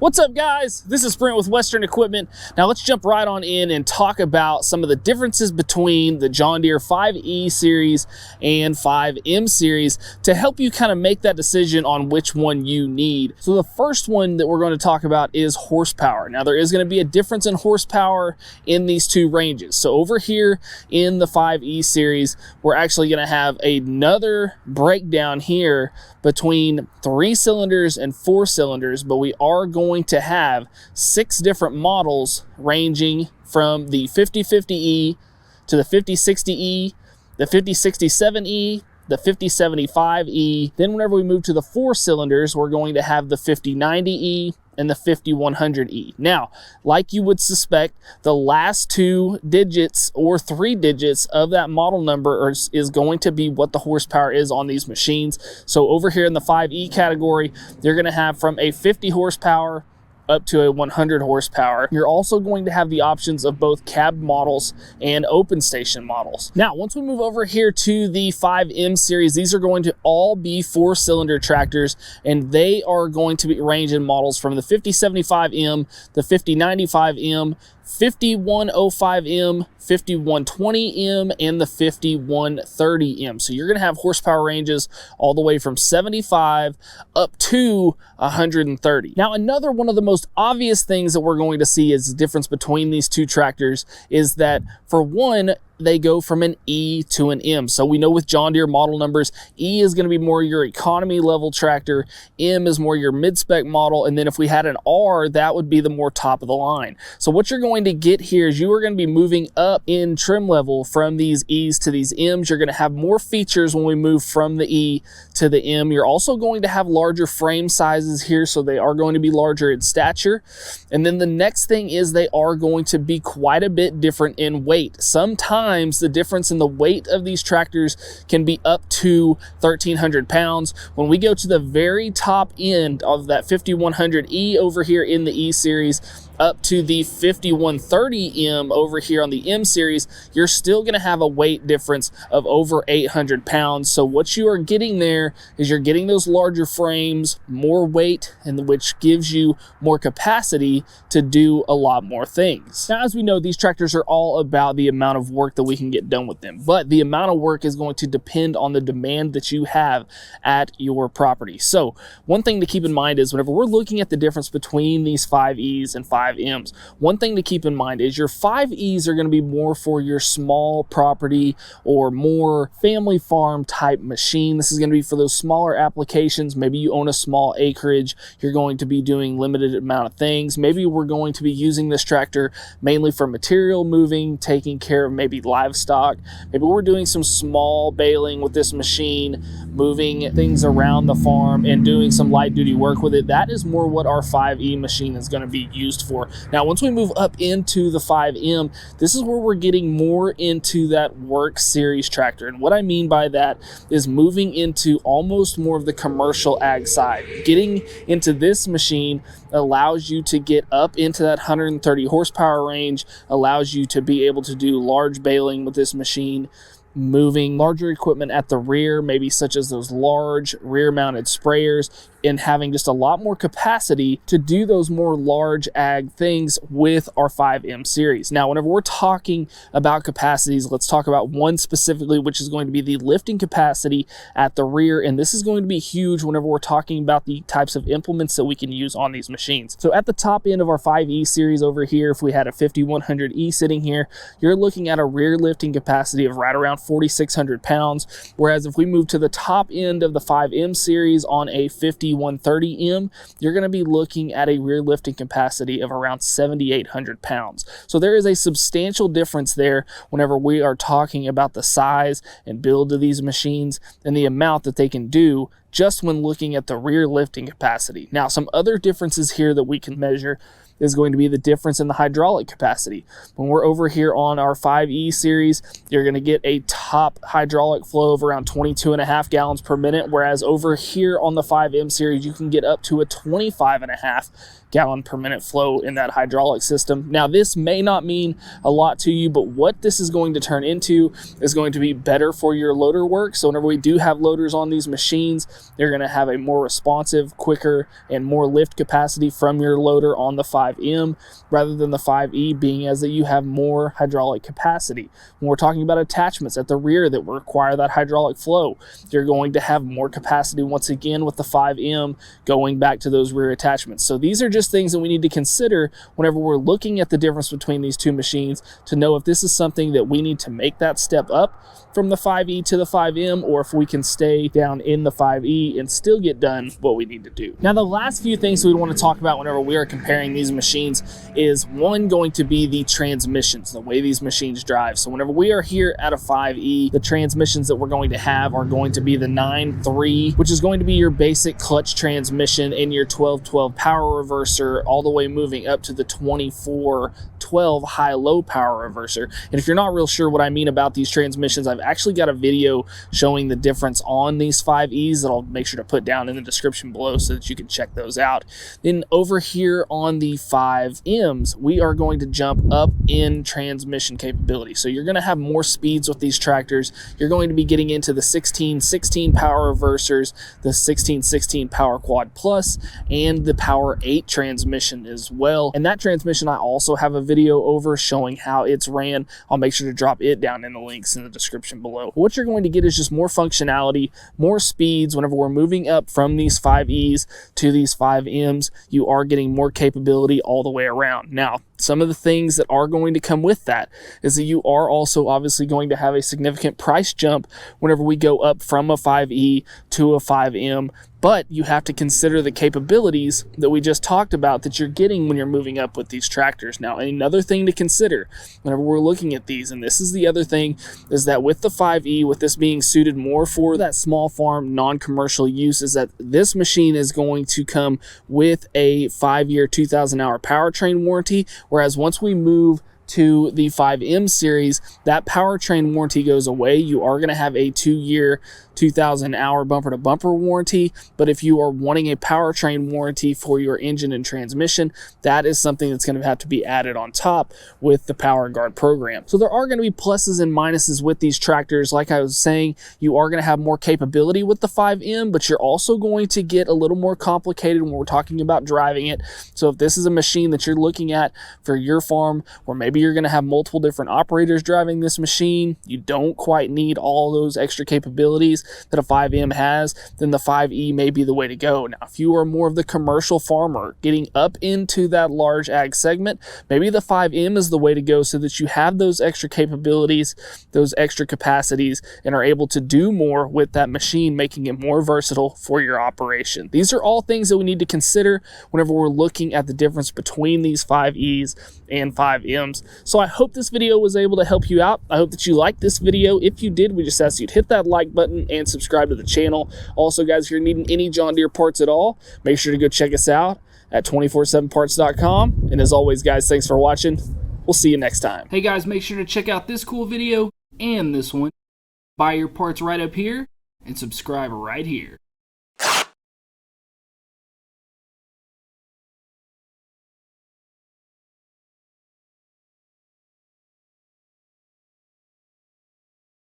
What's up, guys? This is Brent with Western Equipment. Now let's jump right on in and talk about some of the differences between the John Deere 5E series and 5M series to help you kind of make that decision on which one you need. So the first one that we're going to talk about is horsepower. Now there is going to be a difference in horsepower in these two ranges. So over here in the 5E series, we're actually going to have another breakdown here between 3 cylinders and 4 cylinders, but we are going to have 6 different models ranging from the 5050E to the 5060E, the 5067E, the 5075E. Then whenever we move to the 4 cylinders, we're going to have the 5090E and the 5100E. Now, like you would suspect, the last 2 digits or 3 digits of that model number is going to be what the horsepower is on these machines. So over here in the 5E category, you're going to have from a 50 horsepower up to a 100 horsepower. You're also going to have the options of both cab models and open station models. Now, once we move over here to the 5M series, these are going to all be 4-cylinder tractors, and they are going to be range in models from the 5075M, the 5095M, 5105M, 5120M, and the 5130M. So you're going to have horsepower ranges all the way from 75 up to 130. Now, another one of the most obvious things that we're going to see is the difference between these two tractors is that, for one, they go from an E to an M. So we know with John Deere model numbers, E is going to be more your economy level tractor, M is more your mid-spec model, and then if we had an R, that would be the more top of the line. So what you're going to get here is you are going to be moving up in trim level from these E's to these M's. You're going to have more features when we move from the E to the M. You're also going to have larger frame sizes here, so they are going to be larger in stature. And then the next thing is they are going to be quite a bit different in weight. Sometimes the difference in the weight of these tractors can be up to 1,300 pounds. When we go to the very top end of that 5100E over here in the E series, up to the 5130M over here on the M series, you're still going to have a weight difference of over 800 pounds. So what you are getting there is you're getting those larger frames, more weight, and which gives you more capacity to do a lot more things. Now, as we know, these tractors are all about the amount of work that we can get done with them, but the amount of work is going to depend on the demand that you have at your property. So one thing to keep in mind is whenever we're looking at the difference between these 5Es and 5Ms, one thing to keep in mind is your 5Es are going to be more for your small property or more family farm type machine. This is going to be for those smaller applications. Maybe you own a small acreage. You're going to be doing limited amount of things. Maybe we're going to be using this tractor mainly for material moving, taking care of maybe livestock. Maybe we're doing some small baling with this machine, moving things around the farm and doing some light duty work with it. That is more what our 5E machine is going to be used for. Now, once we move up into the 5M, this is where we're getting more into that work series tractor. And what I mean by that is moving into almost more of the commercial ag side. Getting into this machine allows you to get up into that 130 horsepower range, allows you to be able to do large baling with this machine, moving larger equipment at the rear, maybe such as those large rear mounted sprayers, and having just a lot more capacity to do those more large ag things with our 5M series. Now, whenever we're talking about capacities, let's talk about one specifically, which is going to be the lifting capacity at the rear. And this is going to be huge whenever we're talking about the types of implements that we can use on these machines. So at the top end of our 5E series over here, if we had a 5100E sitting here, you're looking at a rear lifting capacity of right around 4,600 pounds. Whereas if we move to the top end of the 5M series on a 5130M, you're going to be looking at a rear lifting capacity of around 7,800 pounds. So there is a substantial difference there whenever we are talking about the size and build of these machines and the amount that they can do just when looking at the rear lifting capacity. Now, some other differences here that we can measure is going to be the difference in the hydraulic capacity. When we're over here on our 5E series, you're going to get a top hydraulic flow of around 22.5 gallons per minute, whereas over here on the 5M series, you can get up to a 25.5 gallon per minute flow in that hydraulic system. Now, this may not mean a lot to you, but what this is going to turn into is going to be better for your loader work. So whenever we do have loaders on these machines, they're going to have a more responsive, quicker, and more lift capacity from your loader on the 5M rather than the 5E, being as that you have more hydraulic capacity. When we're talking about attachments at the rear that require that hydraulic flow, you're going to have more capacity once again with the 5M going back to those rear attachments. So these are just things that we need to consider whenever we're looking at the difference between these two machines to know if this is something that we need to make that step up from the 5E to the 5M, or if we can stay down in the 5E and still get done what we need to do. Now, the last few things we want to talk about whenever we are comparing these machines is one going to be the transmissions, the way these machines drive. So whenever we are here at a 5E, the transmissions that we're going to have are going to be the 9-3, which is going to be your basic clutch transmission, and your 12-12 power reverser, all the way moving up to the 24-12 high-low power reverser. And if you're not real sure what I mean about these transmissions, I've actually got a video showing the difference on these 5Es that I'll make sure to put down in the description below so that you can check those out. Then over here on the 5Ms, we are going to jump up in transmission capability. So you're going to have more speeds with these tractors. You're going to be getting into the 16-16 power reversers, the 16-16 power quad plus, and the power 8 transmission as well. And that transmission I also have a video over showing how it's ran. I'll make sure to drop it down in the links in the description below. What you're going to get is just more functionality, more speeds. Whenever we're moving up from these 5Es to these 5Ms, you are getting more capability all the way around. Now, some of the things that are going to come with that is that you are also obviously going to have a significant price jump whenever we go up from a 5E to a 5M, but you have to consider the capabilities that we just talked about that you're getting when you're moving up with these tractors. Now, another thing to consider whenever we're looking at these, and this is the other thing, is that with the 5E, with this being suited more for that small farm, non-commercial use, is that this machine is going to come with a 5-year, 2,000-hour powertrain warranty, whereas once we move to the 5M series, that powertrain warranty goes away. You are going to have a 2-year, 2,000-hour bumper-to-bumper warranty, but if you are wanting a powertrain warranty for your engine and transmission, that is something that's going to have to be added on top with the Power Guard program. So there are going to be pluses and minuses with these tractors. Like I was saying, you are going to have more capability with the 5M, but you're also going to get a little more complicated when we're talking about driving it. So if this is a machine that you're looking at for your farm, or maybe you're going to have multiple different operators driving this machine, you don't quite need all those extra capabilities that a 5M has, then the 5E may be the way to go. Now, if you are more of the commercial farmer getting up into that large ag segment, maybe the 5M is the way to go so that you have those extra capabilities, those extra capacities, and are able to do more with that machine, making it more versatile for your operation. These are all things that we need to consider whenever we're looking at the difference between these 5Es and 5Ms. So I hope this video was able to help you out. I hope that you liked this video. If you did, we just ask you to hit that like button and subscribe to the channel. Also, guys, if you're needing any John Deere parts at all, make sure to go check us out at 247parts.com. And as always, guys, thanks for watching. We'll see you next time. Hey guys, make sure to check out this cool video and this one. Buy your parts right up here and subscribe right here.